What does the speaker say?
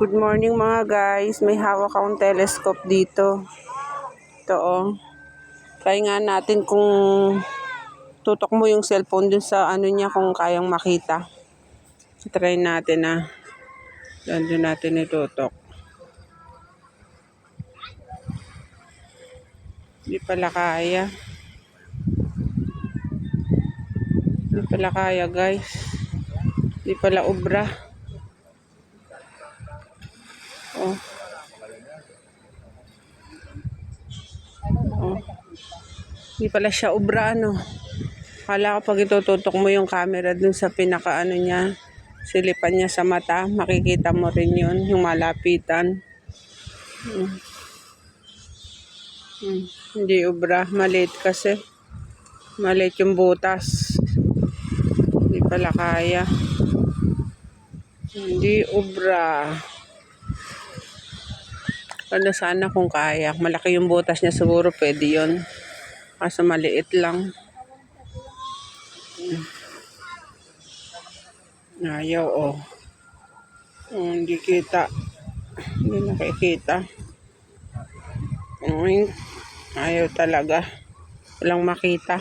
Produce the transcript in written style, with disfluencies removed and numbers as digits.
Good morning mga guys. May hawak akong telescope dito. Ito oh. Try nga natin kung tutok mo yung cellphone dun sa ano niya kung kayang makita. Try natin ah. Doon natin itutok. Hindi pala kaya. Hindi pala kaya guys. Hindi pala obra. Oh. Oh. Hindi pala siya obra ano. Kala ko pag itututok mo yung camera dun sa pinakaano niya, silipan niya sa mata, makikita mo rin yun, yung malapitan. Hindi obra, maliit kasi. Maliit yung butas. Hindi pala kaya. Hindi obra. Ano sana kung kaya. Malaki yung butas niya siguro pwede yun. Kaso maliit lang. Ayaw oh. Hindi kita. Hindi nakikita. Ayaw talaga. Walang makita.